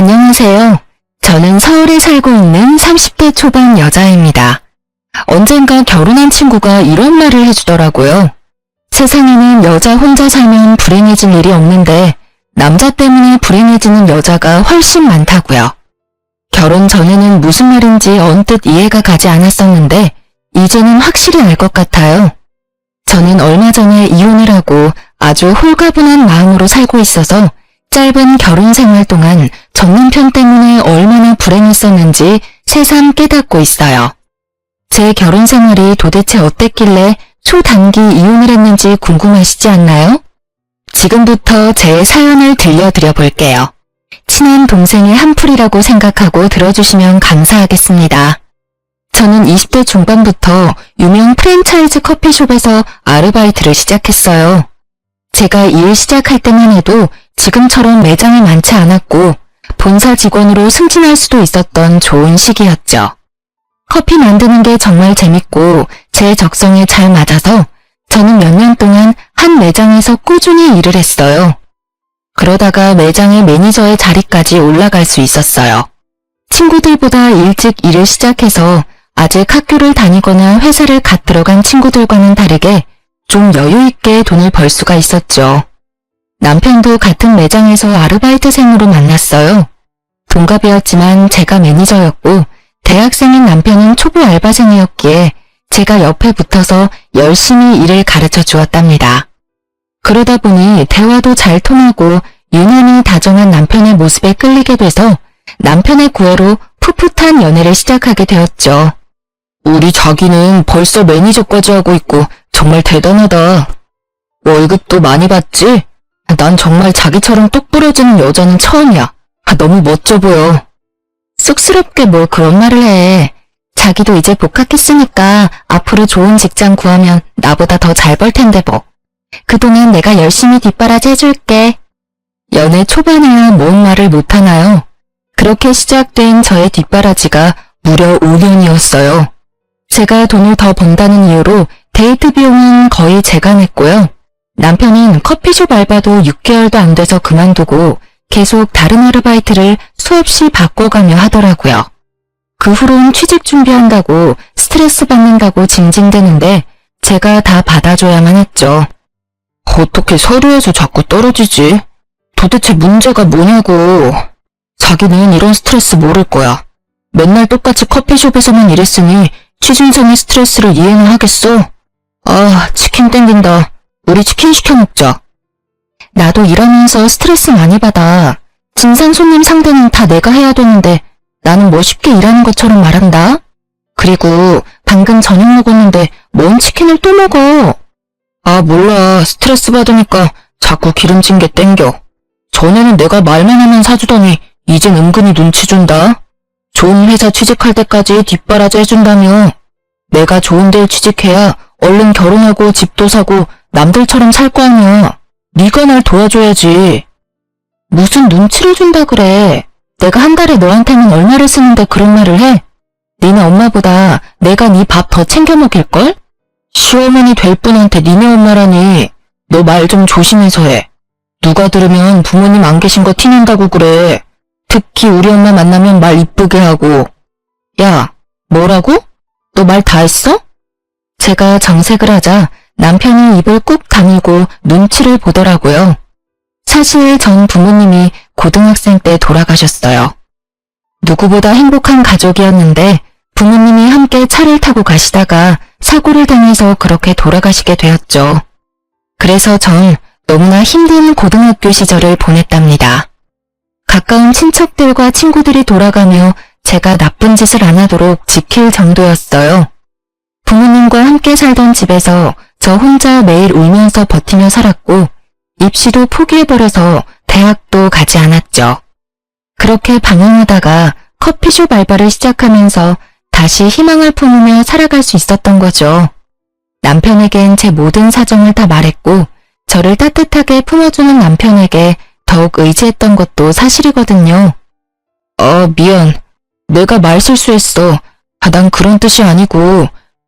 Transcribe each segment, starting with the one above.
안녕하세요. 저는 서울에 살고 있는 30대 초반 여자입니다. 언젠가 결혼한 친구가 이런 말을 해주더라고요. 세상에는 여자 혼자 살면 불행해질 일이 없는데 남자 때문에 불행해지는 여자가 훨씬 많다고요. 결혼 전에는 무슨 말인지 언뜻 이해가 가지 않았었는데 이제는 확실히 알 것 같아요. 저는 얼마 전에 이혼을 하고 아주 홀가분한 마음으로 살고 있어서 짧은 결혼 생활 동안 전 남편 때문에 얼마나 불행했었는지 새삼 깨닫고 있어요. 제 결혼 생활이 도대체 어땠길래 초단기 이혼을 했는지 궁금하시지 않나요? 지금부터 제 사연을 들려드려 볼게요. 친한 동생의 한풀이라고 생각하고 들어주시면 감사하겠습니다. 저는 20대 중반부터 유명 프랜차이즈 커피숍에서 아르바이트를 시작했어요. 제가 일 시작할 때만 해도 지금처럼 매장이 많지 않았고 본사 직원으로 승진할 수도 있었던 좋은 시기였죠. 커피 만드는 게 정말 재밌고 제 적성에 잘 맞아서 저는 몇 년 동안 한 매장에서 꾸준히 일을 했어요. 그러다가 매장의 매니저의 자리까지 올라갈 수 있었어요. 친구들보다 일찍 일을 시작해서 아직 학교를 다니거나 회사를 갓 들어간 친구들과는 다르게 좀 여유 있게 돈을 벌 수가 있었죠. 남편도 같은 매장에서 아르바이트생으로 만났어요. 동갑이었지만 제가 매니저였고 대학생인 남편은 초보 알바생이었기에 제가 옆에 붙어서 열심히 일을 가르쳐 주었답니다. 그러다 보니 대화도 잘 통하고 유난히 다정한 남편의 모습에 끌리게 돼서 남편의 구애로 풋풋한 연애를 시작하게 되었죠. 우리 자기는 벌써 매니저까지 하고 있고 정말 대단하다. 월급도 많이 받지? 난 정말 자기처럼 똑 부러지는 여자는 처음이야. 너무 멋져 보여. 쑥스럽게 뭘 그런 말을 해. 자기도 이제 복학했으니까 앞으로 좋은 직장 구하면 나보다 더 잘 벌 텐데 뭐. 그동안 내가 열심히 뒷바라지 해줄게. 연애 초반에야 뭔 말을 못하나요? 그렇게 시작된 저의 뒷바라지가 무려 5년이었어요. 제가 돈을 더 번다는 이유로 데이트 비용은 거의 제가 냈고요. 남편은 커피숍 알바도 6개월도 안 돼서 그만두고 계속 다른 아르바이트를 수없이 바꿔가며 하더라고요. 그 후론 취직 준비한다고 스트레스 받는다고 징징대는데 제가 다 받아줘야만 했죠. 어떻게 서류에서 자꾸 떨어지지? 도대체 문제가 뭐냐고. 자기는 이런 스트레스 모를 거야. 맨날 똑같이 커피숍에서만 일했으니 취준생의 스트레스를 이해는 하겠어? 아, 치킨 땡긴다. 우리 치킨 시켜 먹자. 나도 일하면서 스트레스 많이 받아. 진상 손님 상대는 다 내가 해야 되는데 나는 뭐 쉽게 일하는 것처럼 말한다? 그리고 방금 저녁 먹었는데 뭔 치킨을 또 먹어? 아, 몰라. 스트레스 받으니까 자꾸 기름진 게 땡겨. 전에는 내가 말만 하면 사주더니 이젠 은근히 눈치 준다. 좋은 회사 취직할 때까지 뒷바라지 해준다며. 내가 좋은 데에 취직해야 얼른 결혼하고 집도 사고 남들처럼 살 거 아니야. 네가 날 도와줘야지. 무슨 눈치를 준다 그래. 내가 한 달에 너한테는 얼마를 쓰는데 그런 말을 해? 니네 엄마보다 내가 네 밥 더 챙겨 먹일걸? 시어머니 될 분한테 니네 엄마라니. 너 말 좀 조심해서 해. 누가 들으면 부모님 안 계신 거 티낸다고 그래. 특히 우리 엄마 만나면 말 이쁘게 하고. 야, 뭐라고? 너 말 다 했어? 제가 정색을 하자 남편이 입을 꾹 다물고 눈치를 보더라고요. 사실 전 부모님이 고등학생 때 돌아가셨어요. 누구보다 행복한 가족이었는데 부모님이 함께 차를 타고 가시다가 사고를 당해서 그렇게 돌아가시게 되었죠. 그래서 전 너무나 힘든 고등학교 시절을 보냈답니다. 가까운 친척들과 친구들이 돌아가며 제가 나쁜 짓을 안 하도록 지킬 정도였어요. 부모님과 함께 살던 집에서 저 혼자 매일 울면서 버티며 살았고 입시도 포기해버려서 대학도 가지 않았죠. 그렇게 방황하다가 커피숍 알바를 시작하면서 다시 희망을 품으며 살아갈 수 있었던 거죠. 남편에겐 제 모든 사정을 다 말했고 저를 따뜻하게 품어주는 남편에게 더욱 의지했던 것도 사실이거든요. 미안. 내가 말 실수했어. 난 그런 뜻이 아니고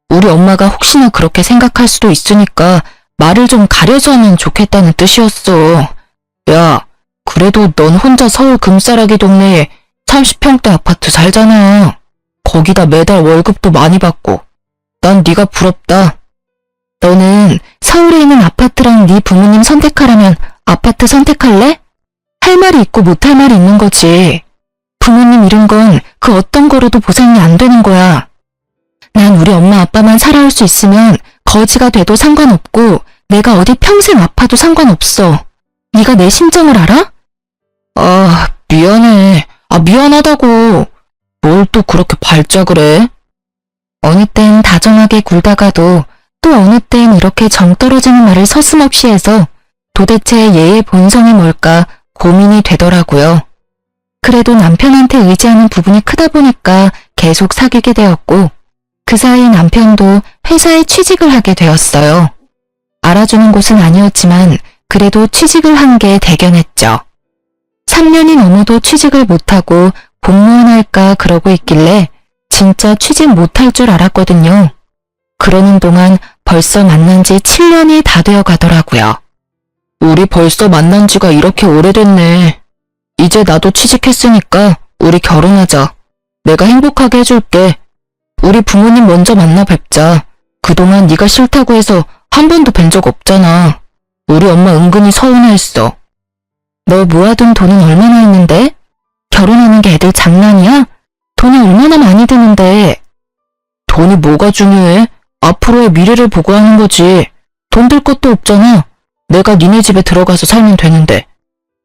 우리 엄마가 혹시나 그렇게 생각할 수도 있으니까 말을 좀 가려서 하면 좋겠다는 뜻이었어. 야, 그래도 넌 혼자 서울 금싸라기 동네에 30평대 아파트 살잖아. 거기다 매달 월급도 많이 받고. 난 네가 부럽다. 너는 서울에 있는 아파트랑 네 부모님 선택하라면 아파트 선택할래? 할 말이 있고 못할 말이 있는 거지. 부모님 잃은 건 그 어떤 거로도 보상이 안 되는 거야. 난 우리 엄마 아빠만 살아올 수 있으면 거지가 돼도 상관없고 내가 어디 평생 아파도 상관없어. 네가 내 심정을 알아? 아, 미안해. 미안하다고. 뭘 또 그렇게 발작을 해? 어느 땐 다정하게 굴다가도 또 어느 땐 이렇게 정 떨어지는 말을 서슴없이 해서 도대체 얘의 본성이 뭘까 고민이 되더라고요. 그래도 남편한테 의지하는 부분이 크다 보니까 계속 사귀게 되었고 그 사이 남편도 회사에 취직을 하게 되었어요. 알아주는 곳은 아니었지만 그래도 취직을 한 게 대견했죠. 3년이 넘어도 취직을 못하고 공무원 할까 그러고 있길래 진짜 취직 못할 줄 알았거든요. 그러는 동안 벌써 만난 지 7년이 다 되어 가더라고요. 우리 벌써 만난 지가 이렇게 오래됐네. 이제 나도 취직했으니까 우리 결혼하자. 내가 행복하게 해줄게. 우리 부모님 먼저 만나 뵙자. 그동안 네가 싫다고 해서 한 번도 뵌 적 없잖아. 우리 엄마 은근히 서운해했어. 너 모아둔 돈은 얼마나 있는데? 결혼하는 게 애들 장난이야? 돈이 얼마나 많이 드는데. 돈이 뭐가 중요해? 앞으로의 미래를 보고 하는 거지. 돈 들 것도 없잖아. 내가 니네 집에 들어가서 살면 되는데.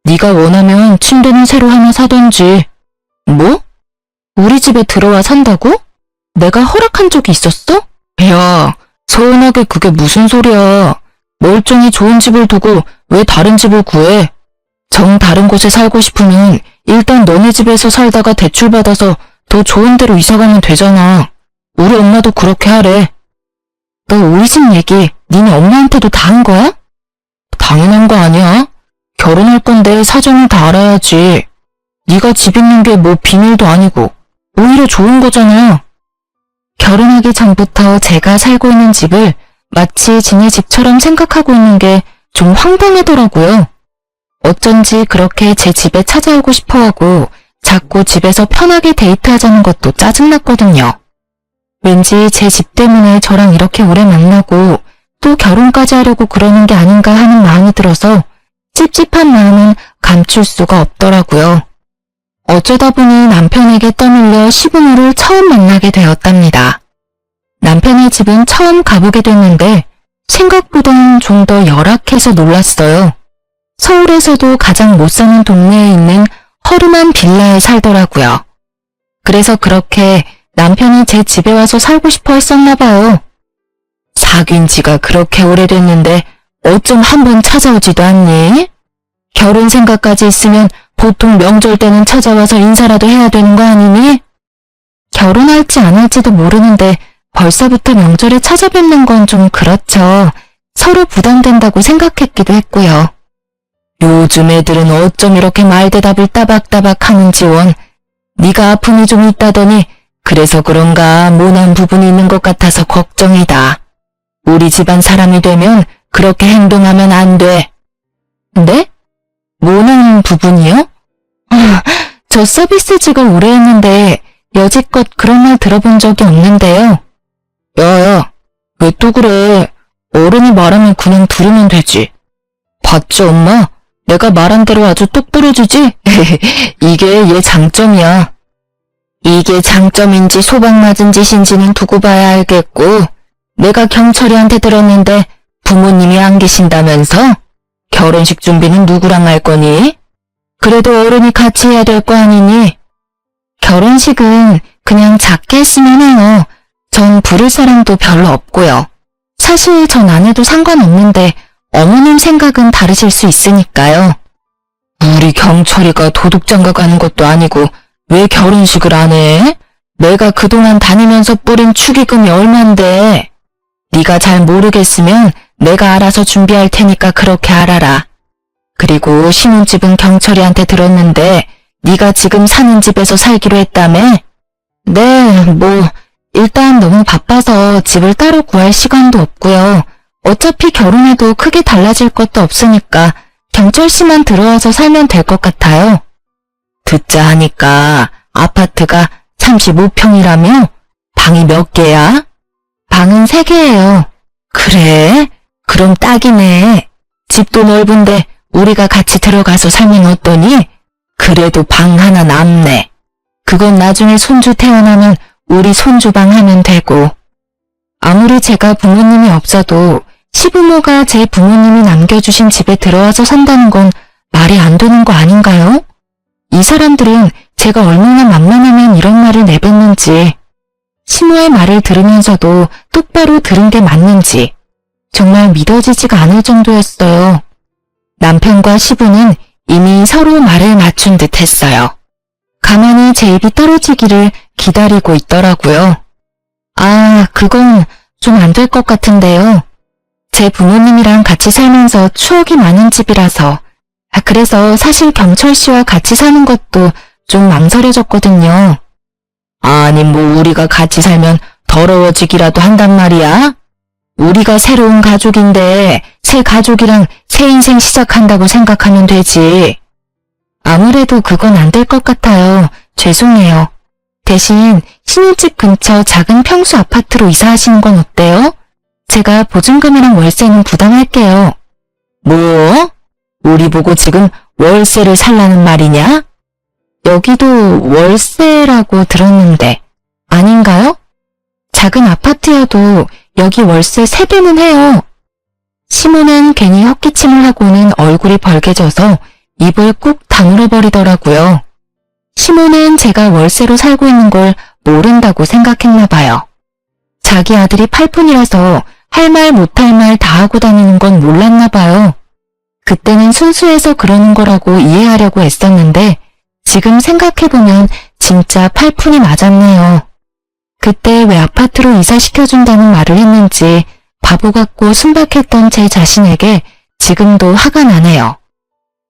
네가 원하면 침대는 새로 하나 사던지. 뭐? 우리 집에 들어와 산다고? 내가 허락한 적이 있었어? 야, 서운하게 그게 무슨 소리야. 멀쩡히 좋은 집을 두고 왜 다른 집을 구해? 정 다른 곳에 살고 싶으면 일단 너네 집에서 살다가 대출받아서 더 좋은 데로 이사가면 되잖아. 우리 엄마도 그렇게 하래. 너 우리 집 얘기 니네 엄마한테도 다 한 거야? 당연한 거 아니야? 결혼할 건데 사정을 다 알아야지. 네가 집 있는 게 뭐 비밀도 아니고 오히려 좋은 거잖아. 결혼하기 전부터 제가 살고 있는 집을 마치 지네 집처럼 생각하고 있는 게 좀 황당하더라고요. 어쩐지 그렇게 제 집에 찾아오고 싶어하고 자꾸 집에서 편하게 데이트하자는 것도 짜증났거든요. 왠지 제 집 때문에 저랑 이렇게 오래 만나고 또 결혼까지 하려고 그러는 게 아닌가 하는 마음이 들어서 찝찝한 마음은 감출 수가 없더라고요. 어쩌다 보니 남편에게 떠밀려 시부모를 처음 만나게 되었답니다. 남편의 집은 처음 가보게 됐는데 생각보다는 좀 더 열악해서 놀랐어요. 서울에서도 가장 못 사는 동네에 있는 허름한 빌라에 살더라고요. 그래서 그렇게 남편이 제 집에 와서 살고 싶어 했었나 봐요. 사귄 지가 그렇게 오래됐는데 어쩜 한번 찾아오지도 않니? 결혼 생각까지 있으면 보통 명절 때는 찾아와서 인사라도 해야 되는 거 아니니? 결혼할지 안 할지도 모르는데 벌써부터 명절에 찾아뵙는 건 좀 그렇죠. 서로 부담된다고 생각했기도 했고요. 요즘 애들은 어쩜 이렇게 말대답을 따박따박 하는지 원. 네가 아픔이 좀 있다더니 그래서 그런가 모난 부분이 있는 것 같아서 걱정이다. 우리 집안 사람이 되면 그렇게 행동하면 안 돼. 네? 모난 부분이요? 저 서비스직을 오래 했는데 여지껏 그런 말 들어본 적이 없는데요. 야야, 왜 또 그래? 어른이 말하면 그냥 들으면 되지. 봤지 엄마? 내가 말한 대로 아주 똑 부러지지? 이게 얘 장점이야. 이게 장점인지 소박 맞은 짓인지는 두고 봐야 알겠고 내가 경철이한테 들었는데 부모님이 안 계신다면서? 결혼식 준비는 누구랑 할 거니? 그래도 어른이 같이 해야 될 거 아니니? 결혼식은 그냥 작게 했으면 해요. 전 부를 사람도 별로 없고요. 사실 전 안 해도 상관없는데 어머님 생각은 다르실 수 있으니까요. 우리 경철이가 도둑장가 가는 것도 아니고 왜 결혼식을 안 해? 내가 그동안 다니면서 뿌린 축의금이 얼만데. 네가 잘 모르겠으면 내가 알아서 준비할 테니까 그렇게 알아라. 그리고 신혼집은 경철이한테 들었는데 네가 지금 사는 집에서 살기로 했다며? 네, 일단 너무 바빠서 집을 따로 구할 시간도 없고요. 어차피 결혼해도 크게 달라질 것도 없으니까 경철 씨만 들어와서 살면 될 것 같아요. 듣자 하니까 아파트가 35평이라며? 방이 몇 개야? 방은 3개예요. 그래? 그럼 딱이네. 집도 넓은데 우리가 같이 들어가서 살면 어떠니? 그래도 방 하나 남네. 그건 나중에 손주 태어나면 우리 손주방 하면 되고. 아무리 제가 부모님이 없어도 시부모가 제 부모님이 남겨주신 집에 들어와서 산다는 건 말이 안 되는 거 아닌가요? 이 사람들은 제가 얼마나 만만하면 이런 말을 내뱉는지, 시모의 말을 들으면서도 똑바로 들은 게 맞는지 정말 믿어지지가 않을 정도였어요. 남편과 시부는 이미 서로 말을 맞춘 듯 했어요. 가만히 제 입이 떨어지기를 기다리고 있더라고요. 아, 그건 좀 안 될 것 같은데요. 제 부모님이랑 같이 살면서 추억이 많은 집이라서, 그래서 사실 경철 씨와 같이 사는 것도 좀 망설여졌거든요. 아니, 뭐 우리가 같이 살면 더러워지기라도 한단 말이야? 우리가 새로운 가족인데 새 가족이랑 새 인생 시작한다고 생각하면 되지. 아무래도 그건 안 될 것 같아요. 죄송해요. 대신 신혼집 근처 작은 평수 아파트로 이사하시는 건 어때요? 제가 보증금이랑 월세는 부담할게요. 뭐? 우리 보고 지금 월세를 살라는 말이냐? 여기도 월세라고 들었는데 아닌가요? 작은 아파트여도 여기 월세 3배는 해요. 시모는 괜히 헛기침을 하고는 얼굴이 벌개져서 입을 꾹 다물어 버리더라고요. 시모는 제가 월세로 살고 있는 걸 모른다고 생각했나 봐요. 자기 아들이 8푼이라서 할 말 못할 말 다 하고 다니는 건 몰랐나 봐요. 그때는 순수해서 그러는 거라고 이해하려고 애썼는데 지금 생각해보면 진짜 8푼이 맞았네요. 그때 왜 아파트로 이사시켜준다는 말을 했는지 바보 같고 순박했던 제 자신에게 지금도 화가 나네요.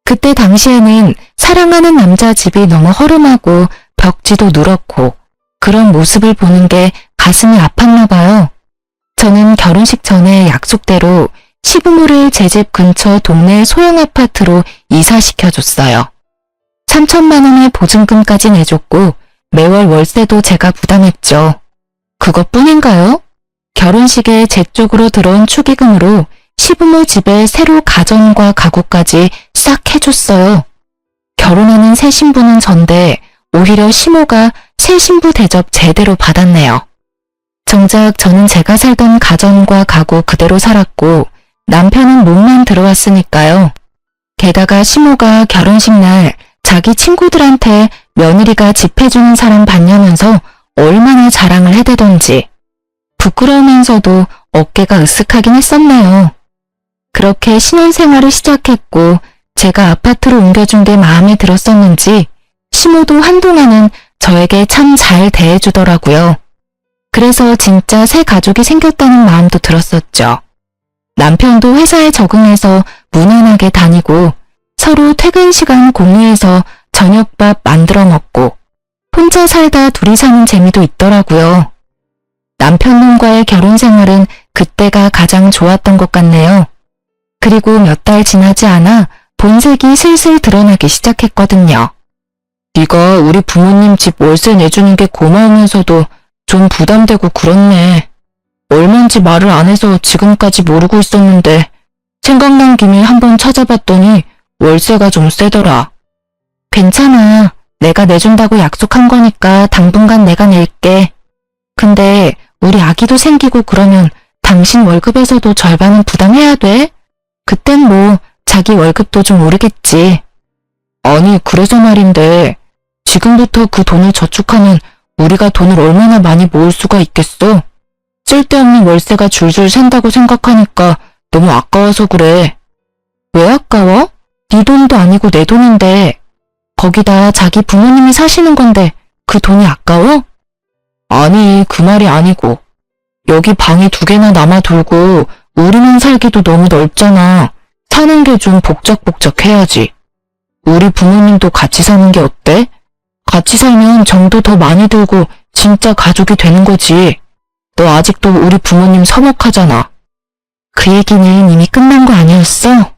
그때 당시에는 사랑하는 남자 집이 너무 허름하고 벽지도 누렇고 그런 모습을 보는 게 가슴이 아팠나 봐요. 저는 결혼식 전에 약속대로 시부모를 제 집 근처 동네 소형 아파트로 이사시켜줬어요. 3천만 원의 보증금까지 내줬고 매월 월세도 제가 부담했죠. 그것뿐인가요? 결혼식에 제 쪽으로 들어온 축의금으로 시부모 집에 새로 가전과 가구까지 싹 해줬어요. 결혼하는 새 신부는 전데 오히려 시모가 새 신부 대접 제대로 받았네요. 정작 저는 제가 살던 가전과 가구 그대로 살았고 남편은 몸만 들어왔으니까요. 게다가 시모가 결혼식 날 자기 친구들한테 며느리가 집 해주는 사람 봤냐면서 얼마나 자랑을 해대던지 부끄러우면서도 어깨가 으쓱하긴 했었네요. 그렇게 신혼생활을 시작했고 제가 아파트로 옮겨준 게 마음에 들었었는지 시모도 한동안은 저에게 참 잘 대해주더라고요. 그래서 진짜 새 가족이 생겼다는 마음도 들었었죠. 남편도 회사에 적응해서 무난하게 다니고 서로 퇴근 시간 공유해서 저녁밥 만들어 먹고 혼자 살다 둘이 사는 재미도 있더라고요. 남편놈과의 결혼 생활은 그때가 가장 좋았던 것 같네요. 그리고 몇 달 지나지 않아 본색이 슬슬 드러나기 시작했거든요. 네가 우리 부모님 집 월세 내주는 게 고마우면서도 좀 부담되고 그렇네. 얼마인지 말을 안 해서 지금까지 모르고 있었는데 생각난 김에 한번 찾아봤더니 월세가 좀 세더라. 괜찮아. 내가 내준다고 약속한 거니까 당분간 내가 낼게. 근데 우리 아기도 생기고 그러면 당신 월급에서도 절반은 부담해야 돼? 그땐 뭐 자기 월급도 좀 오르겠지. 아니 그래서 말인데 지금부터 그 돈을 저축하면 우리가 돈을 얼마나 많이 모을 수가 있겠어? 쓸데없는 월세가 줄줄 샌다고 생각하니까 너무 아까워서 그래. 왜 아까워? 네 돈도 아니고 내 돈인데. 거기다 자기 부모님이 사시는 건데 그 돈이 아까워? 아니 그 말이 아니고 여기 방이 2개나 남아 돌고 우리만 살기도 너무 넓잖아. 사는 게 좀 복작복작해야지. 우리 부모님도 같이 사는 게 어때? 같이 살면 정도 더 많이 들고 진짜 가족이 되는 거지. 너 아직도 우리 부모님 서먹하잖아. 그 얘기는 이미 끝난 거 아니었어?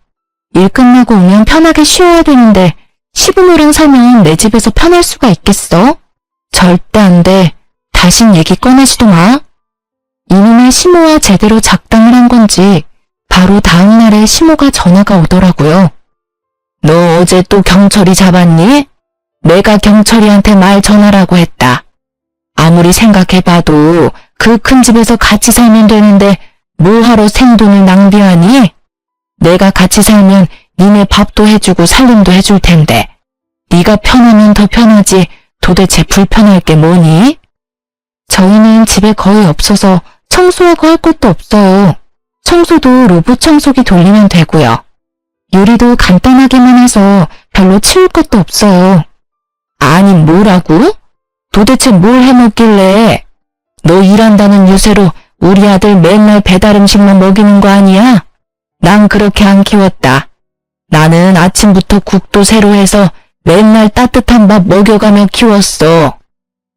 일 끝나고 오면 편하게 쉬어야 되는데 시부모랑 살면 내 집에서 편할 수가 있겠어? 절대 안 돼. 다신 얘기 꺼내지도 마. 이놈의 시모와 제대로 작당을 한 건지 바로 다음 날에 시모가 전화가 오더라고요. 너 어제 또 경철이 잡았니? 내가 경철이한테 말 전하라고 했다. 아무리 생각해봐도 그 큰 집에서 같이 살면 되는데 뭐하러 생돈을 낭비하니? 내가 같이 살면 니네 밥도 해주고 살림도 해줄 텐데 네가 편하면 더 편하지 도대체 불편할 게 뭐니? 저희는 집에 거의 없어서 청소하고 할 것도 없어요. 청소도 로봇 청소기 돌리면 되고요. 요리도 간단하게만 해서 별로 치울 것도 없어요. 아니 뭐라고? 도대체 뭘 해먹길래? 너 일한다는 유세로 우리 아들 맨날 배달 음식만 먹이는 거 아니야? 난 그렇게 안 키웠다. 나는 아침부터 국도 새로 해서 맨날 따뜻한 밥 먹여가며 키웠어.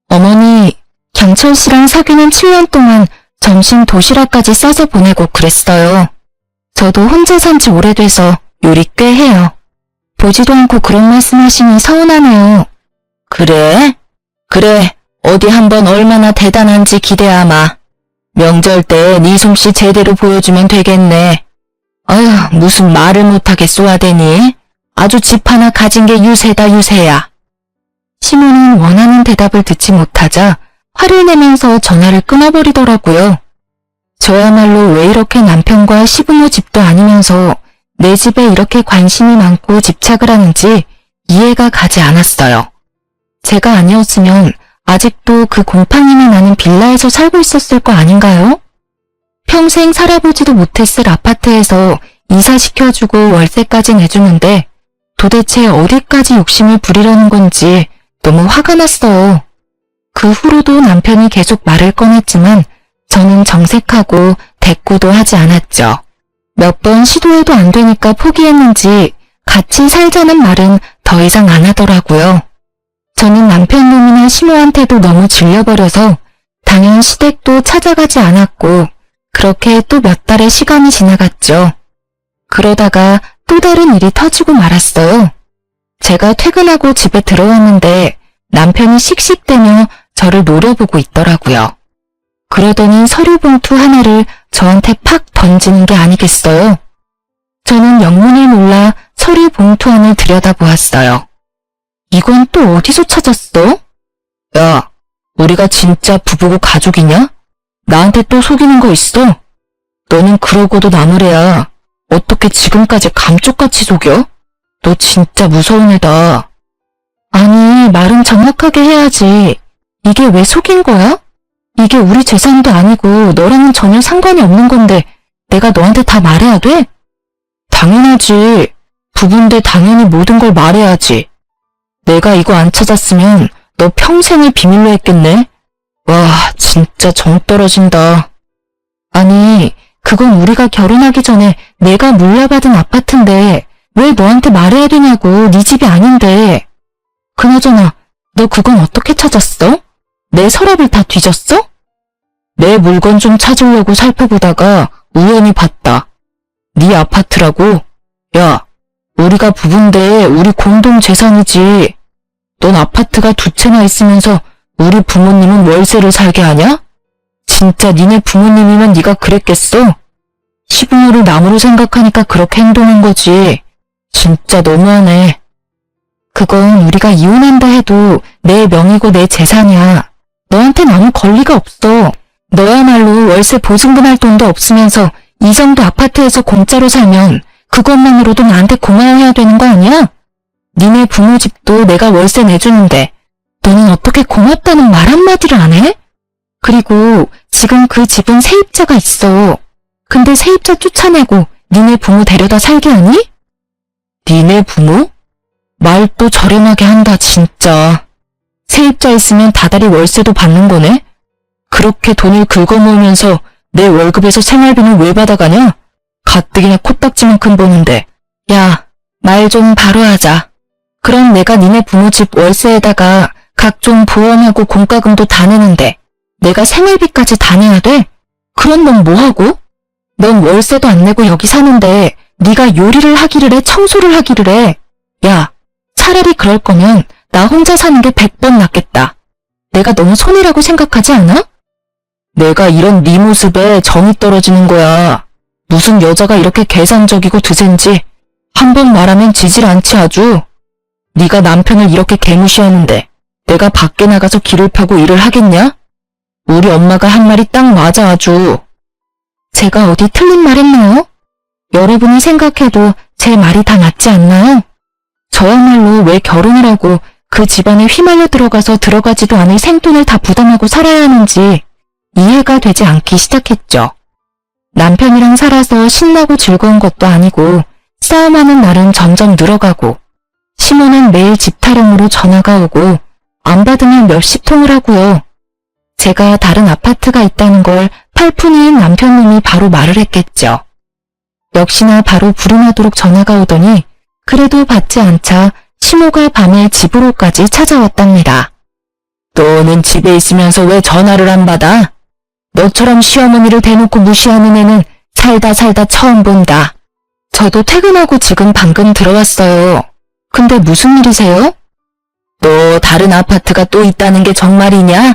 어머니, 경철 씨랑 사귀는 7년 동안 점심 도시락까지 싸서 보내고 그랬어요. 저도 혼자 산 지 오래돼서 요리 꽤 해요. 보지도 않고 그런 말씀하시니 서운하네요. 그래? 그래, 어디 한번 얼마나 대단한지 기대하마. 명절 때 네 솜씨 제대로 보여주면 되겠네. 아휴, 무슨 말을 못하게 쏘아대니? 아주 집 하나 가진 게 유세다 유세야. 시모는 원하는 대답을 듣지 못하자 화를 내면서 전화를 끊어버리더라고요. 저야말로 왜 이렇게 남편과 시부모 집도 아니면서 내 집에 이렇게 관심이 많고 집착을 하는지 이해가 가지 않았어요. 제가 아니었으면 아직도 그 곰팡이만 나는 빌라에서 살고 있었을 거 아닌가요? 평생 살아보지도 못했을 아파트에서 이사시켜주고 월세까지 내주는데 도대체 어디까지 욕심을 부리려는 건지 너무 화가 났어요. 그 후로도 남편이 계속 말을 꺼냈지만 저는 정색하고 대꾸도 하지 않았죠. 몇 번 시도해도 안 되니까 포기했는지 같이 살자는 말은 더 이상 안 하더라고요. 저는 남편 놈이나 시모한테도 너무 질려버려서 당연 시댁도 찾아가지 않았고 그렇게 또 몇 달의 시간이 지나갔죠. 그러다가 또 다른 일이 터지고 말았어요. 제가 퇴근하고 집에 들어왔는데 남편이 씩씩대며 저를 노려보고 있더라고요. 그러더니 서류 봉투 하나를 저한테 팍 던지는 게 아니겠어요. 저는 영문을 몰라 서류 봉투 안을 들여다보았어요. 이건 또 어디서 찾았어? 야, 우리가 진짜 부부고 가족이냐? 나한테 또 속이는 거 있어? 너는 그러고도 나무래야. 어떻게 지금까지 감쪽같이 속여? 너 진짜 무서운 애다. 아니, 말은 정확하게 해야지. 이게 왜 속인 거야? 이게 우리 재산도 아니고 너랑은 전혀 상관이 없는 건데 내가 너한테 다 말해야 돼? 당연하지. 부부인데 당연히 모든 걸 말해야지. 내가 이거 안 찾았으면 너 평생을 비밀로 했겠네? 와, 진짜 정 떨어진다. 아니, 그건 우리가 결혼하기 전에 내가 물려받은 아파트인데 왜 너한테 말해야 되냐고, 네 집이 아닌데. 그나저나 너 그건 어떻게 찾았어? 내 서랍을 다 뒤졌어? 내 물건 좀 찾으려고 살펴보다가 우연히 봤다. 네 아파트라고? 야, 우리가 부부인데 우리 공동 재산이지. 넌 아파트가 2채나 있으면서 우리 부모님은 월세를 살게 하냐? 진짜 니네 부모님이면 네가 그랬겠어? 시부모를 남으로 생각하니까 그렇게 행동한 거지. 진짜 너무하네. 그건 우리가 이혼한다 해도 내 명의고 내 재산이야. 너한텐 아무 권리가 없어. 너야말로 월세 보증금 할 돈도 없으면서 이 정도 아파트에서 공짜로 살면 그것만으로도 나한테 고마워해야 되는 거 아니야? 니네 부모 집도 내가 월세 내주는데 너는 어떻게 고맙다는 말 한마디를 안 해? 그리고 지금 그 집은 세입자가 있어. 근데 세입자 쫓아내고 니네 부모 데려다 살게 하니? 니네 부모? 말 또 저렴하게 한다 진짜. 세입자 있으면 다달이 월세도 받는 거네? 그렇게 돈을 긁어모으면서 내 월급에서 생활비는 왜 받아가냐? 가뜩이나 코딱지만큼 버는데. 야, 말 좀 바로 하자. 그럼 내가 니네 부모 집 월세에다가 각종 보험하고 공과금도 다 내는데 내가 생활비까지 다 내야 돼? 그럼 넌 뭐하고? 넌 월세도 안 내고 여기 사는데 네가 요리를 하기를 해, 청소를 하기를 해. 야, 차라리 그럴 거면 나 혼자 사는 게 100번 낫겠다. 내가 너무 손해라고 생각하지 않아? 내가 이런 네 모습에 정이 떨어지는 거야. 무슨 여자가 이렇게 계산적이고 드센지 한 번 말하면 지질 않지 아주. 네가 남편을 이렇게 개무시하는데 내가 밖에 나가서 길을 펴고 일을 하겠냐? 우리 엄마가 한 말이 딱 맞아 아주. 제가 어디 틀린 말 했나요? 여러분이 생각해도 제 말이 다 맞지 않나요? 저야말로 왜 결혼을 하고 그 집안에 휘말려 들어가지도 않을 생돈을 다 부담하고 살아야 하는지 이해가 되지 않기 시작했죠. 남편이랑 살아서 신나고 즐거운 것도 아니고 싸움하는 날은 점점 늘어가고 심호는 매일 집 타령으로 전화가 오고 안 받으면 몇십 통을 하고요. 제가 다른 아파트가 있다는 걸 팔푼이인 남편놈이 바로 말을 했겠죠. 역시나 바로 불임하도록 전화가 오더니 그래도 받지 않자 심호가 밤에 집으로까지 찾아왔답니다. 너는 집에 있으면서 왜 전화를 안 받아? 너처럼 시어머니를 대놓고 무시하는 애는 살다 처음 본다. 저도 퇴근하고 지금 방금 들어왔어요. 근데 무슨 일이세요? 너 다른 아파트가 또 있다는 게 정말이냐?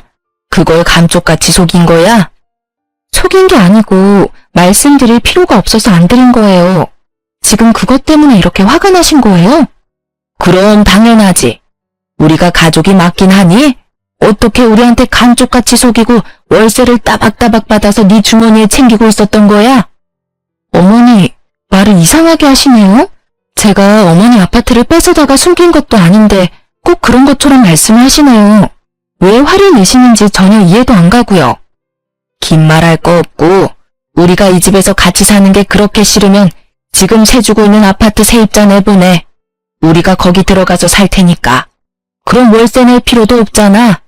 그걸 감쪽같이 속인 거야? 속인 게 아니고 말씀드릴 필요가 없어서 안 드린 거예요. 지금 그것 때문에 이렇게 화가 나신 거예요? 그럼 당연하지. 우리가 가족이 맞긴 하니? 어떻게 우리한테 감쪽같이 속이고 월세를 따박따박 받아서 네 주머니에 챙기고 있었던 거야? 어머니, 말을 이상하게 하시네요? 제가 어머니 아파트를 뺏어다가 숨긴 것도 아닌데 꼭 그런 것처럼 말씀을 하시네요. 왜 화를 내시는지 전혀 이해도 안 가고요. 긴 말할 거 없고 우리가 이 집에서 같이 사는 게 그렇게 싫으면 지금 세주고 있는 아파트 세입자 내보내. 우리가 거기 들어가서 살 테니까. 그럼 월세 낼 필요도 없잖아.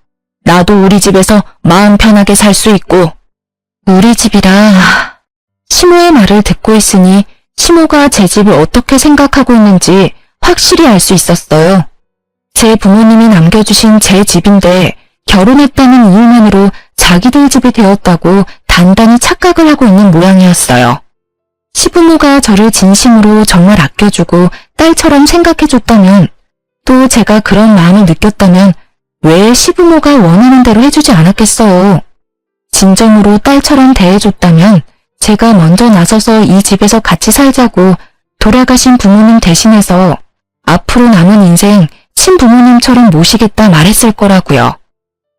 나도 우리 집에서 마음 편하게 살 수 있고. 우리 집이라... 심호의 말을 듣고 있으니 심호가 제 집을 어떻게 생각하고 있는지 확실히 알 수 있었어요. 제 부모님이 남겨주신 제 집인데 결혼했다는 이유만으로 자기들 집이 되었다고 단단히 착각을 하고 있는 모양이었어요. 시부모가 저를 진심으로 정말 아껴주고 딸처럼 생각해줬다면, 또 제가 그런 마음을 느꼈다면 왜 시부모가 원하는 대로 해주지 않았겠어요. 진정으로 딸처럼 대해줬다면 제가 먼저 나서서 이 집에서 같이 살자고 돌아가신 부모님 대신해서 앞으로 남은 인생 친부모님처럼 모시겠다 말했을 거라고요.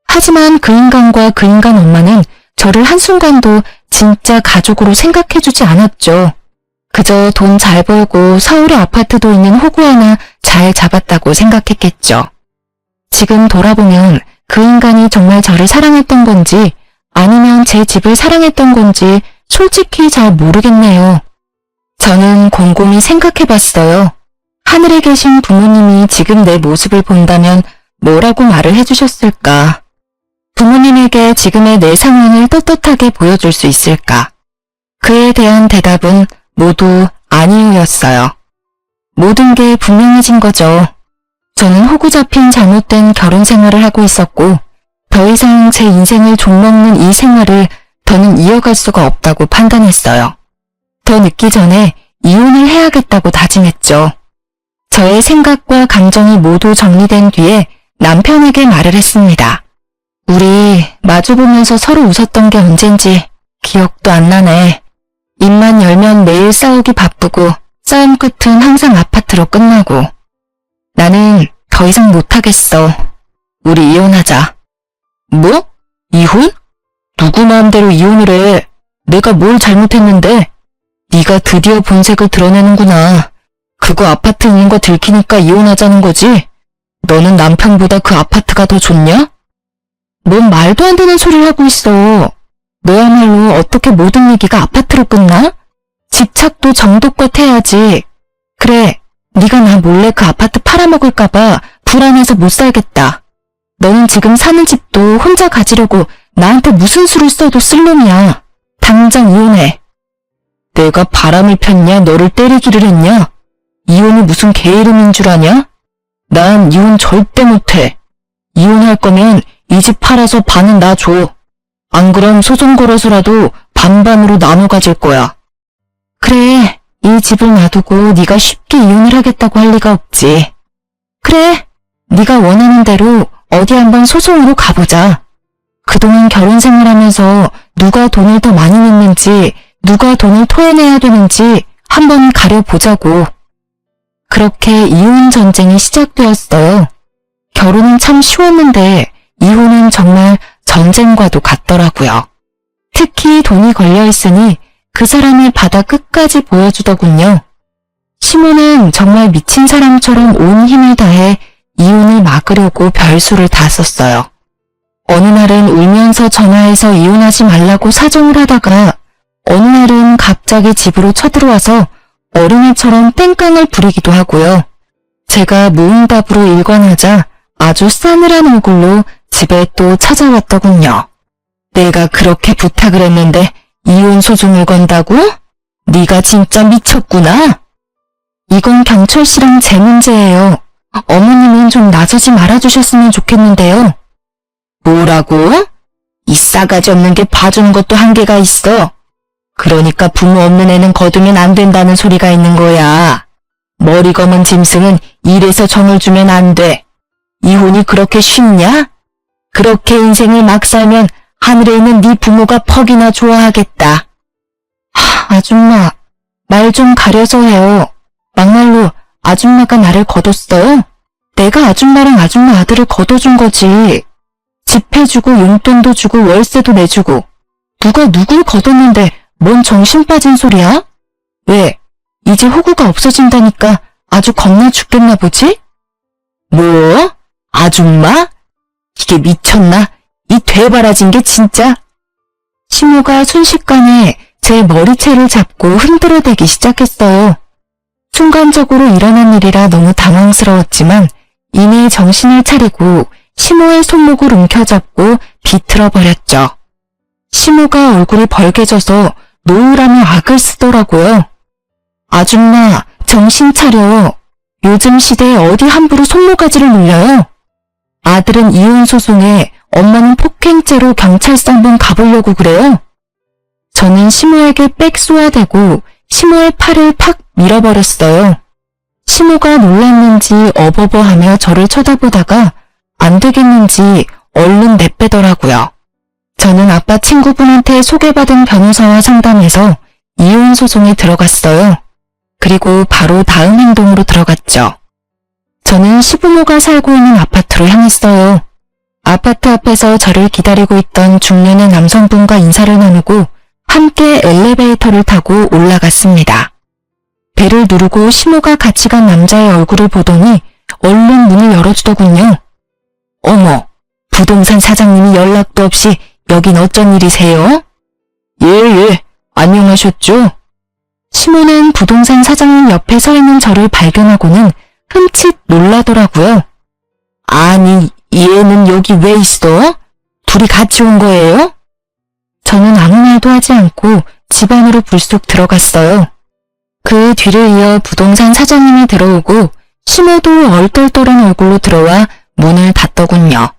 하지만 그 인간과 그 인간 엄마는 저를 한순간도 진짜 가족으로 생각해주지 않았죠. 그저 돈 잘 벌고 서울에 아파트도 있는 호구 하나 잘 잡았다고 생각했겠죠. 지금 돌아보면 그 인간이 정말 저를 사랑했던 건지 아니면 제 집을 사랑했던 건지 솔직히 잘 모르겠네요. 저는 곰곰이 생각해봤어요. 하늘에 계신 부모님이 지금 내 모습을 본다면 뭐라고 말을 해주셨을까? 부모님에게 지금의 내 상황을 떳떳하게 보여줄 수 있을까? 그에 대한 대답은 모두 아니요였어요. 모든 게 분명해진 거죠. 저는 호구 잡힌 잘못된 결혼 생활을 하고 있었고 더 이상 제 인생을 좀먹는 이 생활을 더는 이어갈 수가 없다고 판단했어요. 더 늦기 전에 이혼을 해야겠다고 다짐했죠. 저의 생각과 감정이 모두 정리된 뒤에 남편에게 말을 했습니다. 우리 마주보면서 서로 웃었던 게 언젠지 기억도 안 나네. 입만 열면 매일 싸우기 바쁘고 싸움 끝은 항상 아파트로 끝나고. 나는 더 이상 못하겠어. 우리 이혼하자. 뭐? 이혼? 누구 마음대로 이혼을 해. 내가 뭘 잘못했는데? 네가 드디어 본색을 드러내는구나. 그거 아파트 있는 거 들키니까 이혼하자는 거지? 너는 남편보다 그 아파트가 더 좋냐? 뭔 말도 안 되는 소리를 하고 있어. 너야말로 어떻게 모든 얘기가 아파트로 끝나? 집착도 정도껏 해야지. 그래, 네가 나 몰래 그 아파트 팔아먹을까봐 불안해서 못 살겠다. 너는 지금 사는 집도 혼자 가지려고 나한테 무슨 수를 써도 쓸 놈이야. 당장 이혼해. 내가 바람을 폈냐? 너를 때리기를 했냐? 이혼이 무슨 개 이름인 줄 아냐? 난 이혼 절대 못해. 이혼할 거면 이 집 팔아서 반은 나 줘. 안 그럼 소송 걸어서라도 반반으로 나눠 가질 거야. 그래, 이 집을 놔두고 네가 쉽게 이혼을 하겠다고 할 리가 없지. 그래, 네가 원하는 대로 어디 한번 소송으로 가보자. 그동안 결혼 생활하면서 누가 돈을 더 많이 냈는지, 누가 돈을 토해내야 되는지 한번 가려보자고. 그렇게 이혼 전쟁이 시작되었어요. 결혼은 참 쉬웠는데 이혼은 정말 전쟁과도 같더라고요. 특히 돈이 걸려있으니 그 사람의 바다 끝까지 보여주더군요. 시모는 정말 미친 사람처럼 온 힘을 다해 이혼을 막으려고 별수를 다 썼어요. 어느 날은 울면서 전화해서 이혼하지 말라고 사정을 하다가 어느 날은 갑자기 집으로 쳐들어와서 어린애처럼 땡깡을 부리기도 하고요. 제가 무응답으로 일관하자 아주 싸늘한 얼굴로 집에 또 찾아왔더군요. 내가 그렇게 부탁을 했는데 이혼 소송을 건다고? 네가 진짜 미쳤구나. 이건 경철 씨랑 제 문제예요. 어머님은 좀 나서지 말아주셨으면 좋겠는데요. 뭐라고? 이 싸가지 없는 게 봐주는 것도 한계가 있어. 그러니까 부모 없는 애는 거두면 안 된다는 소리가 있는 거야. 머리 검은 짐승은 이래서 정을 주면 안 돼. 이혼이 그렇게 쉽냐? 그렇게 인생을 막 살면 하늘에 있는 네 부모가 퍽이나 좋아하겠다. 아줌마, 말 좀 가려서 해요. 막말로 아줌마가 나를 거뒀어요? 내가 아줌마랑 아줌마 아들을 거둬준 거지. 집 해주고 용돈도 주고 월세도 내주고. 누가 누굴 거뒀는데 뭔 정신 빠진 소리야? 왜? 이제 호구가 없어진다니까 아주 겁나 죽겠나 보지? 뭐? 아줌마? 이게 미쳤나? 이 되바라진 게 진짜? 시모가 순식간에 제 머리채를 잡고 흔들어대기 시작했어요. 순간적으로 일어난 일이라 너무 당황스러웠지만 이내 정신을 차리고 시모의 손목을 움켜잡고 비틀어버렸죠. 시모가 얼굴이 벌개져서 노으라며 악을 쓰더라고요. 아줌마, 정신 차려. 요즘 시대에 어디 함부로 손모가지를 눌려요? 아들은 이혼 소송에 엄마는 폭행죄로 경찰서한번 가보려고 그래요. 저는 시모에게 빽 쏘아대고 시모의 팔을 팍 밀어버렸어요. 시모가 놀랐는지 어버버하며 저를 쳐다보다가 안 되겠는지 얼른 내빼더라고요. 저는 아빠 친구분한테 소개받은 변호사와 상담해서 이혼 소송에 들어갔어요. 그리고 바로 다음 행동으로 들어갔죠. 저는 시부모가 살고 있는 아파트로 향했어요. 아파트 앞에서 저를 기다리고 있던 중년의 남성분과 인사를 나누고 함께 엘리베이터를 타고 올라갔습니다. 배를 누르고 시모가 같이 간 남자의 얼굴을 보더니 얼른 문을 열어주더군요. 어머, 부동산 사장님이 연락도 없이 여긴 어쩐 일이세요? 예, 안녕하셨죠? 시모는 부동산 사장님 옆에 서 있는 저를 발견하고는 흠칫 놀라더라고요. 아니, 얘는 여기 왜 있어? 둘이 같이 온 거예요? 저는 아무 말도 하지 않고 집 안으로 불쑥 들어갔어요. 그 뒤를 이어 부동산 사장님이 들어오고 시모도 얼떨떨한 얼굴로 들어와 문을 닫더군요.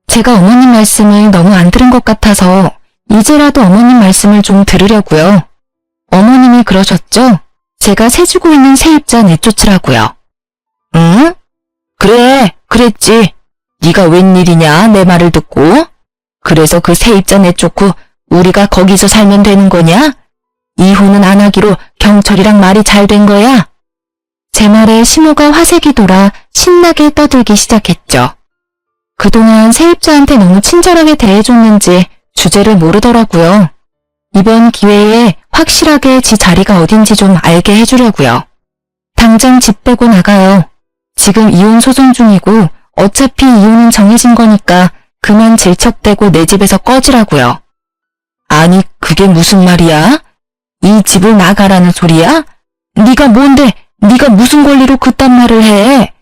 제가 어머님 말씀을 너무 안 들은 것 같아서 이제라도 어머님 말씀을 좀 들으려고요. 어머님이 그러셨죠? 제가 세주고 있는 세입자 내쫓으라고요. 응? 그래, 그랬지. 네가 웬일이냐 내 말을 듣고. 그래서 그 세입자 내쫓고 우리가 거기서 살면 되는 거냐? 이혼은 안 하기로 경철이랑 말이 잘 된 거야? 제 말에 시모가 화색이 돌아 신나게 떠들기 시작했죠. 그동안 세입자한테 너무 친절하게 대해줬는지 주제를 모르더라고요. 이번 기회에 확실하게 지 자리가 어딘지 좀 알게 해주려고요. 당장 집 빼고 나가요. 지금 이혼 소송 중이고 어차피 이혼은 정해진 거니까 그만 질척대고 내 집에서 꺼지라고요. 아니 그게 무슨 말이야? 이 집을 나가라는 소리야? 네가 뭔데? 네가 무슨 권리로 그딴 말을 해?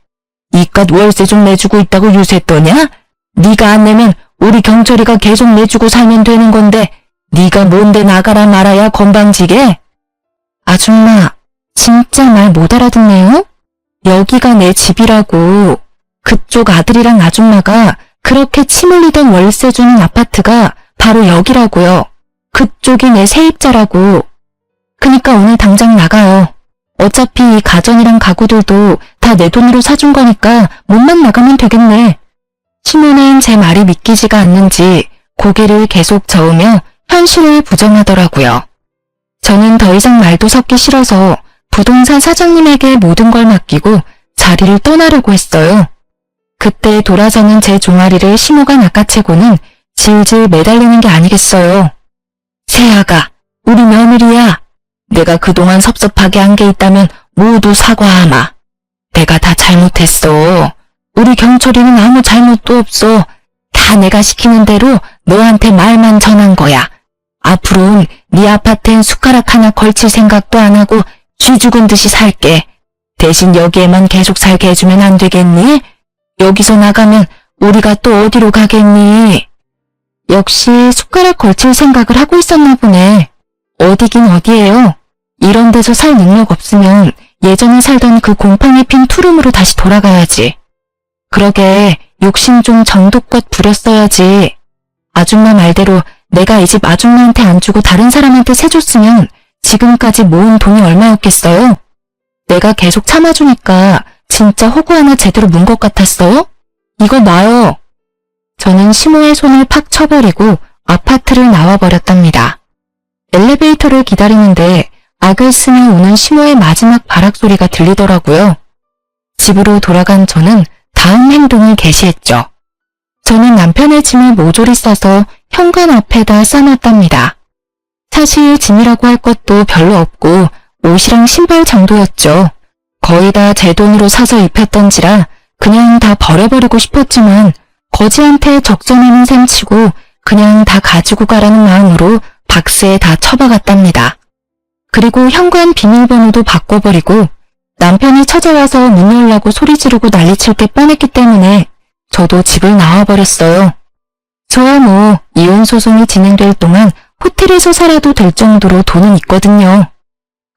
이깟 월세 좀 내주고 있다고 유세 떠냐? 네가 안 내면 우리 경철이가 계속 내주고 살면 되는 건데 네가 뭔데 나가라 말아야 건방지게? 아줌마, 진짜 말 못 알아듣네요? 여기가 내 집이라고. 그쪽 아들이랑 아줌마가 그렇게 침 흘리던 월세 주는 아파트가 바로 여기라고요. 그쪽이 내 세입자라고. 그니까 오늘 당장 나가요. 어차피 이 가전이랑 가구들도 다 내 돈으로 사준 거니까 몸만 나가면 되겠네. 시모는 제 말이 믿기지가 않는지 고개를 계속 저으며 현실을 부정하더라고요. 저는 더 이상 말도 섞기 싫어서 부동산 사장님에게 모든 걸 맡기고 자리를 떠나려고 했어요. 그때 돌아서는 제 종아리를 시모가 낚아채고는 질질 매달리는 게 아니겠어요. 세아가, 우리 며느리야. 내가 그동안 섭섭하게 한 게 있다면 모두 사과하마. 내가 다 잘못했어. 우리 경철이는 아무 잘못도 없어. 다 내가 시키는 대로 너한테 말만 전한 거야. 앞으로는 네 아파트엔 숟가락 하나 걸칠 생각도 안 하고 쥐 죽은 듯이 살게. 대신 여기에만 계속 살게 해주면 안 되겠니? 여기서 나가면 우리가 또 어디로 가겠니? 역시 숟가락 걸칠 생각을 하고 있었나 보네. 어디긴 어디예요. 이런 데서 살 능력 없으면 예전에 살던 그 곰팡이 핀 투룸으로 다시 돌아가야지. 그러게 욕심 좀 정도껏 부렸어야지. 아줌마 말대로 내가 이 집 아줌마한테 안 주고 다른 사람한테 세줬으면 지금까지 모은 돈이 얼마였겠어요? 내가 계속 참아주니까 진짜 호구 하나 제대로 문 것 같았어요? 이거 놔요. 저는 시모의 손을 팍 쳐버리고 아파트를 나와버렸답니다. 엘리베이터를 기다리는데 악을 쓰며 오는 시모의 마지막 발악 소리가 들리더라고요. 집으로 돌아간 저는 다음 행동을 개시했죠. 저는 남편의 짐을 모조리 싸서 현관 앞에다 싸놨답니다. 사실 짐이라고 할 것도 별로 없고 옷이랑 신발 정도였죠. 거의 다 제 돈으로 사서 입혔던지라 그냥 다 버려버리고 싶었지만 거지한테 적정하는 셈 치고 그냥 다 가지고 가라는 마음으로 박스에 다 처박았답니다. 그리고 현관 비밀번호도 바꿔버리고 남편이 찾아와서 문 열라고 소리 지르고 난리칠 게 뻔했기 때문에 저도 집을 나와버렸어요. 저야 뭐 이혼 소송이 진행될 동안 호텔에서 살아도 될 정도로 돈은 있거든요.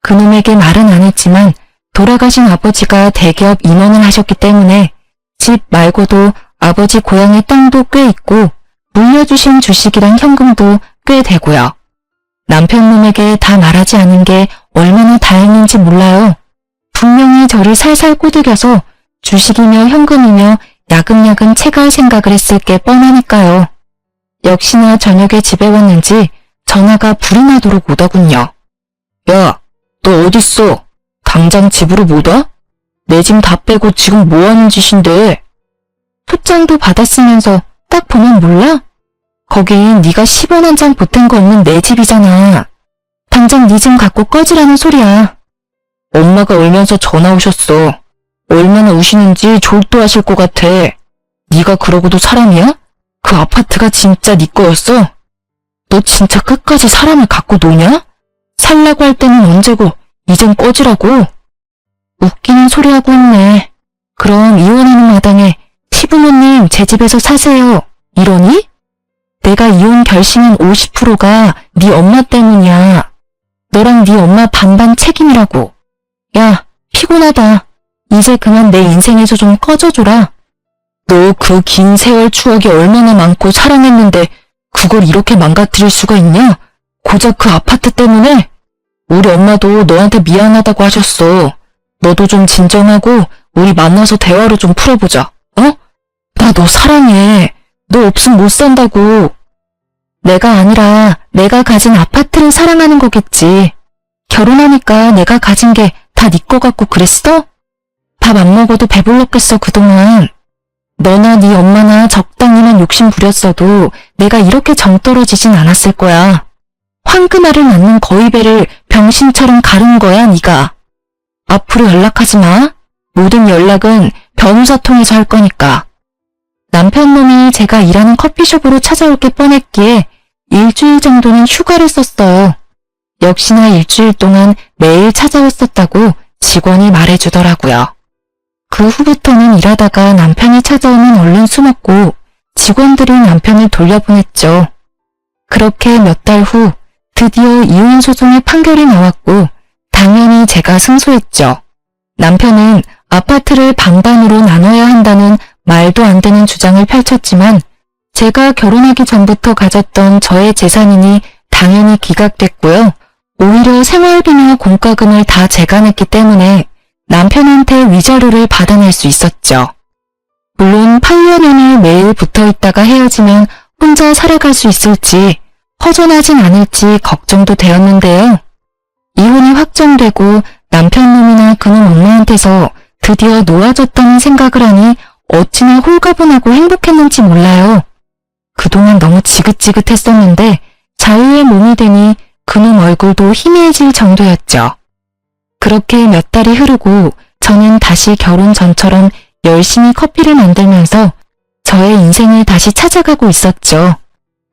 그놈에게 말은 안 했지만 돌아가신 아버지가 대기업 임원을 하셨기 때문에 집 말고도 아버지 고향의 땅도 꽤 있고 물려주신 주식이랑 현금도 꽤 되고요. 남편 놈에게 다 말하지 않은 게 얼마나 다행인지 몰라요. 분명히 저를 살살 꼬드겨서 주식이며 현금이며 야금야금 채갈 생각을 했을 게 뻔하니까요. 역시나 저녁에 집에 왔는지 전화가 불이 나도록 오더군요. 야, 너 어딨어? 당장 집으로 못 와? 내 짐 다 빼고 지금 뭐하는 짓인데? 표장도 받았으면서 딱 보면 몰라? 거긴 네가 10원 한 장 보탠 거 없는 내 집이잖아. 당장 네 짐 갖고 꺼지라는 소리야. 엄마가 울면서 전화 오셨어. 얼마나 우시는지 졸도하실 것 같아. 네가 그러고도 사람이야? 그 아파트가 진짜 네 거였어? 너 진짜 끝까지 사람을 갖고 노냐? 살라고 할 때는 언제고 이젠 꺼지라고? 웃기는 소리 하고 있네. 그럼 이혼하는 마당에 시부모님 제 집에서 사세요. 이러니? 내가 이혼 결심한 50%가 네 엄마 때문이야. 너랑 네 엄마 반반 책임이라고. 야, 피곤하다. 이제 그만 내 인생에서 좀 꺼져줘라. 너 그 긴 세월 추억이 얼마나 많고 사랑했는데 그걸 이렇게 망가뜨릴 수가 있냐? 고작 그 아파트 때문에? 우리 엄마도 너한테 미안하다고 하셨어. 너도 좀 진정하고 우리 만나서 대화로 좀 풀어보자. 어? 나 너 사랑해. 너 없으면 못 산다고. 내가 아니라 내가 가진 아파트를 사랑하는 거겠지. 결혼하니까 내가 가진 게 다 네 거 같고 그랬어? 밥 안 먹어도 배불렀겠어 그동안. 너나 네 엄마나 적당히만 욕심 부렸어도 내가 이렇게 정 떨어지진 않았을 거야. 황금알을 낳는 거위배를 병신처럼 가른 거야 네가. 앞으로 연락하지 마. 모든 연락은 변호사 통해서 할 거니까. 남편 놈이 제가 일하는 커피숍으로 찾아올 게 뻔했기에 일주일 정도는 휴가를 썼어요. 역시나 일주일 동안 매일 찾아왔었다고 직원이 말해주더라고요. 그 후부터는 일하다가 남편이 찾아오면 얼른 숨었고 직원들이 남편을 돌려보냈죠. 그렇게 몇 달 후 드디어 이혼 소송의 판결이 나왔고 당연히 제가 승소했죠. 남편은 아파트를 반반으로 나눠야 한다는 말도 안 되는 주장을 펼쳤지만 제가 결혼하기 전부터 가졌던 저의 재산이니 당연히 기각됐고요. 오히려 생활비나 공과금을 다 제가 냈기 때문에 남편한테 위자료를 받아낼 수 있었죠. 물론 8년을 매일 붙어 있다가 헤어지면 혼자 살아갈 수 있을지 허전하진 않을지 걱정도 되었는데요. 이혼이 확정되고 남편 놈이나 그놈 엄마한테서 드디어 놓아줬다는 생각을 하니 어찌나 홀가분하고 행복했는지 몰라요. 그동안 너무 지긋지긋했었는데 자유의 몸이 되니 그놈 얼굴도 희미해질 정도였죠. 그렇게 몇 달이 흐르고 저는 다시 결혼 전처럼 열심히 커피를 만들면서 저의 인생을 다시 찾아가고 있었죠.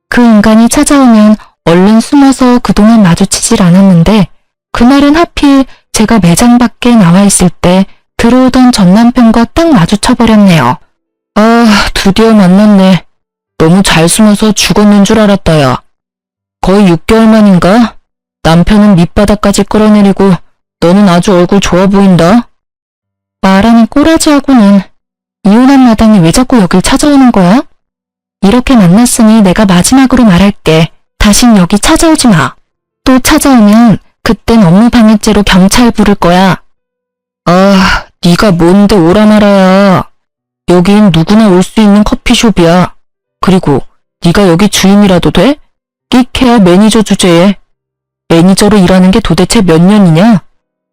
그 인간이 찾아오면 얼른 숨어서 그동안 마주치질 않았는데 그날은 하필 제가 매장 밖에 나와 있을 때 들어오던 전 남편과 딱 마주쳐버렸네요. 아, 드디어 만났네. 너무 잘 숨어서 죽었는 줄 알았다, 야. 거의 6개월 만인가? 남편은 밑바닥까지 끌어내리고 너는 아주 얼굴 좋아 보인다. 말하는 꼬라지하고는 이혼한 마당에 왜 자꾸 여길 찾아오는 거야? 이렇게 만났으니 내가 마지막으로 말할게. 다신 여기 찾아오지 마. 또 찾아오면 그땐 업무방해죄로 경찰 부를 거야. 아, 네가 뭔데 오라 말아야. 여긴 누구나 올 수 있는 커피숍이야. 그리고 네가 여기 주임이라도 돼? 끽해야 매니저 주제에. 매니저로 일하는 게 도대체 몇 년이냐?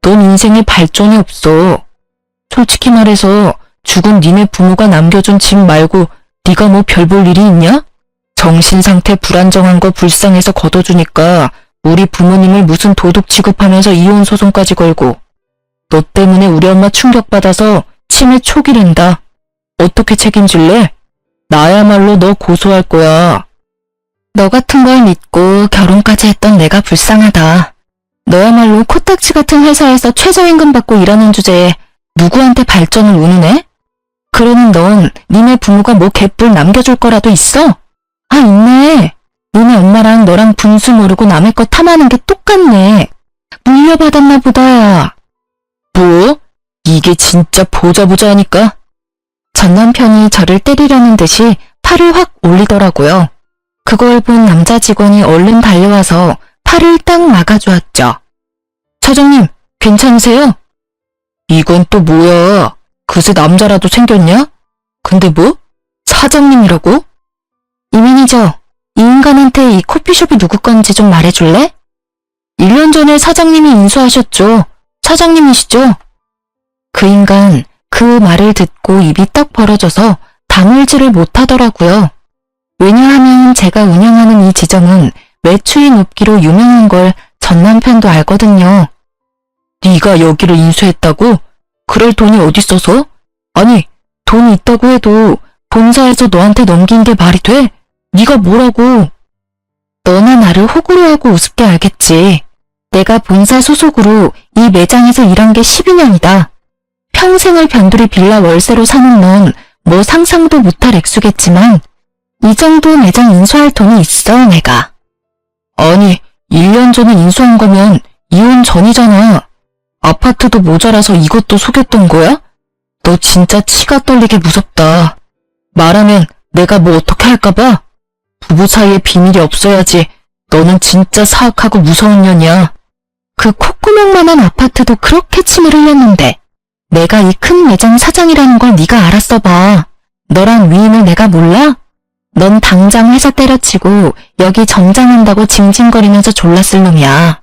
넌 인생에 발전이 없어. 솔직히 말해서 죽은 니네 부모가 남겨준 집 말고 네가 뭐 별 볼 일이 있냐? 정신상태 불안정한 거 불쌍해서 걷어주니까 우리 부모님을 무슨 도둑 취급하면서 이혼 소송까지 걸고 너 때문에 우리 엄마 충격받아서 치매 초기랜다. 어떻게 책임질래? 나야말로 너 고소할 거야. 너 같은 걸 믿고 결혼까지 했던 내가 불쌍하다. 너야말로 코딱지 같은 회사에서 최저임금 받고 일하는 주제에 누구한테 발전을 운우네? 그러는 넌 니네 부모가 뭐 개뿔 남겨줄 거라도 있어? 아, 있네. 니네 엄마랑 너랑 분수 모르고 남의 거 탐하는 게 똑같네. 물려받았나 보다. 뭐? 이게 진짜 보자 하니까? 전 남편이 저를 때리려는 듯이 팔을 확 올리더라고요. 그걸 본 남자 직원이 얼른 달려와서 팔을 딱 막아주었죠. 사장님, 괜찮으세요? 이건 또 뭐야? 그새 남자라도 생겼냐? 근데 뭐? 사장님이라고? 이 매니저, 이 인간한테 이 커피숍이 누구 건지 좀 말해줄래? 1년 전에 사장님이 인수하셨죠. 사장님이시죠? 그 인간, 그 말을 듣고 입이 딱 벌어져서 다물지를 못하더라고요. 왜냐하면 제가 운영하는 이 지점은 매출이 높기로 유명한 걸 전 남편도 알거든요. 네가 여기를 인수했다고? 그럴 돈이 어디 있어서? 아니, 돈이 있다고 해도 본사에서 너한테 넘긴 게 말이 돼? 네가 뭐라고? 너나 나를 호구로 하고 우습게 알겠지. 내가 본사 소속으로 이 매장에서 일한 게 12년이다. 평생을 변두리 빌라 월세로 사는 넌 뭐 상상도 못할 액수겠지만 이 정도 매장 인수할 돈이 있어, 내가. 아니, 1년 전에 인수한 거면 이혼 전이잖아. 아파트도 모자라서 이것도 속였던 거야? 너 진짜 치가 떨리게 무섭다. 말하면 내가 뭐 어떻게 할까봐? 부부 사이에 비밀이 없어야지. 너는 진짜 사악하고 무서운 년이야. 그 콧구멍만한 아파트도 그렇게 침을 흘렸는데 내가 이 큰 매장 사장이라는 걸 네가 알았어 봐. 너랑 위임을 내가 몰라? 넌 당장 회사 때려치고 여기 정장한다고 징징거리면서 졸랐을 놈이야.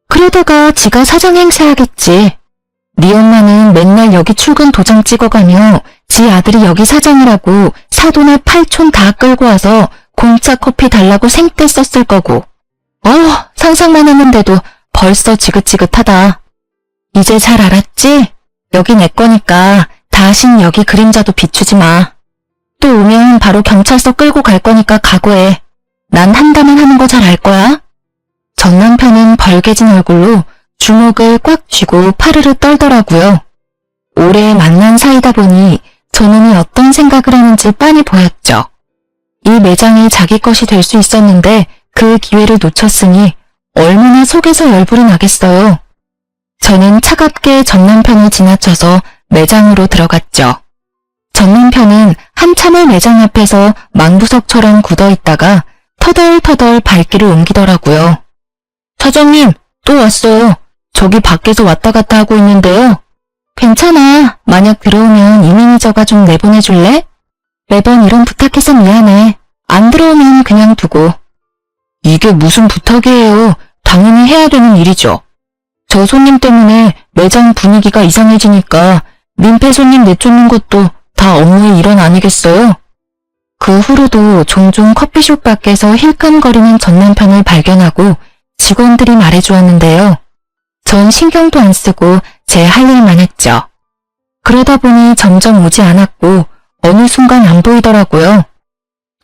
그러다가 지가 사장 행세하겠지. 네 엄마는 맨날 여기 출근 도장 찍어가며 지 아들이 여기 사장이라고 사돈을 8촌 다 끌고 와서 공짜 커피 달라고 생떼 썼을 거고. 상상만 했는데도 벌써 지긋지긋하다. 이제 잘 알았지? 여기 내 거니까 다신 여기 그림자도 비추지 마. 또 오면 바로 경찰서 끌고 갈 거니까 각오해. 난 한다면 하는 거 잘 알 거야. 전 남편은 벌개진 얼굴로 주먹을 꽉 쥐고 파르르 떨더라고요. 오래 만난 사이다 보니 저놈이 어떤 생각을 하는지 빤히 보였죠. 이 매장이 자기 것이 될 수 있었는데 그 기회를 놓쳤으니 얼마나 속에서 열불이 나겠어요. 저는 차갑게 전 남편을 지나쳐서 매장으로 들어갔죠. 전 남편은 한참을 매장 앞에서 망부석처럼 굳어있다가 터덜터덜 발길을 옮기더라고요. 사장님, 또 왔어요. 저기 밖에서 왔다 갔다 하고 있는데요. 괜찮아. 만약 들어오면 이 매니저가 좀 내보내줄래? 매번 이런 부탁해서 미안해. 안 들어오면 그냥 두고. 이게 무슨 부탁이에요. 당연히 해야 되는 일이죠. 저 손님 때문에 매장 분위기가 이상해지니까 민폐 손님 내쫓는 것도 다 업무의 일환 아니겠어요? 그 후로도 종종 커피숍 밖에서 힐끔거리는 전 남편을 발견하고 직원들이 말해주었는데요. 전 신경도 안 쓰고 제 할 일만 했죠. 그러다 보니 점점 오지 않았고 어느 순간 안 보이더라고요.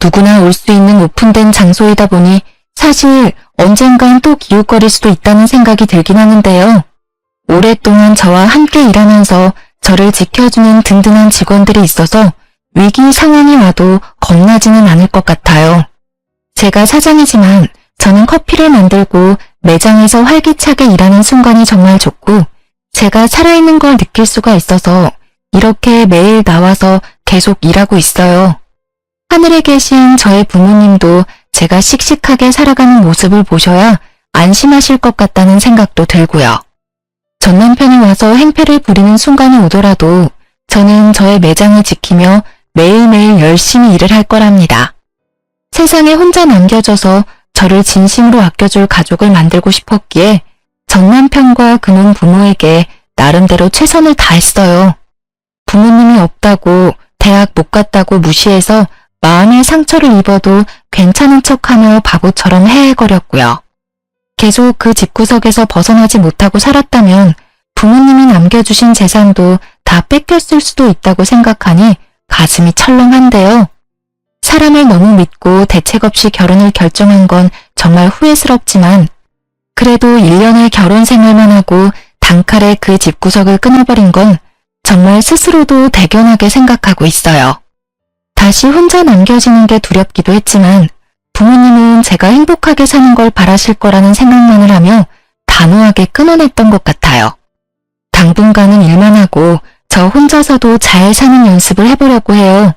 누구나 올 수 있는 오픈된 장소이다 보니 사실 언젠간 또 기웃거릴 수도 있다는 생각이 들긴 하는데요. 오랫동안 저와 함께 일하면서 저를 지켜주는 든든한 직원들이 있어서 위기 상황이 와도 겁나지는 않을 것 같아요. 제가 사장이지만 저는 커피를 만들고 매장에서 활기차게 일하는 순간이 정말 좋고 제가 살아있는 걸 느낄 수가 있어서 이렇게 매일 나와서 계속 일하고 있어요. 하늘에 계신 저의 부모님도 제가 씩씩하게 살아가는 모습을 보셔야 안심하실 것 같다는 생각도 들고요. 전 남편이 와서 행패를 부리는 순간이 오더라도 저는 저의 매장을 지키며 매일매일 열심히 일을 할 거랍니다. 세상에 혼자 남겨져서 저를 진심으로 아껴줄 가족을 만들고 싶었기에 전 남편과 그놈 부모에게 나름대로 최선을 다했어요. 부모님이 없다고 대학 못 갔다고 무시해서 마음의 상처를 입어도 괜찮은 척하며 바보처럼 헤헤거렸고요. 계속 그 집구석에서 벗어나지 못하고 살았다면 부모님이 남겨주신 재산도 다 뺏겼을 수도 있다고 생각하니 가슴이 철렁한데요. 사람을 너무 믿고 대책 없이 결혼을 결정한 건 정말 후회스럽지만 그래도 1년의 결혼 생활만 하고 단칼에 그 집구석을 끊어버린 건 정말 스스로도 대견하게 생각하고 있어요. 다시 혼자 남겨지는 게 두렵기도 했지만 부모님은 제가 행복하게 사는 걸 바라실 거라는 생각만을 하며 단호하게 끊어냈던 것 같아요. 당분간은 일만 하고 저 혼자서도 잘 사는 연습을 해보려고 해요.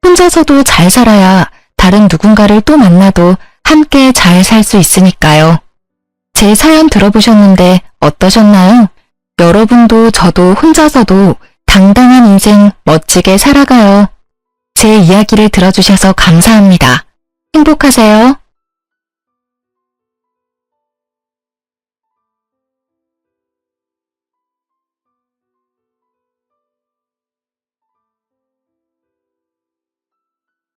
혼자서도 잘 살아야 다른 누군가를 또 만나도 함께 잘 살 수 있으니까요. 제 사연 들어보셨는데 어떠셨나요? 여러분도 저도 혼자서도 당당한 인생 멋지게 살아가요. 제 이야기를 들어주셔서 감사합니다. 행복하세요.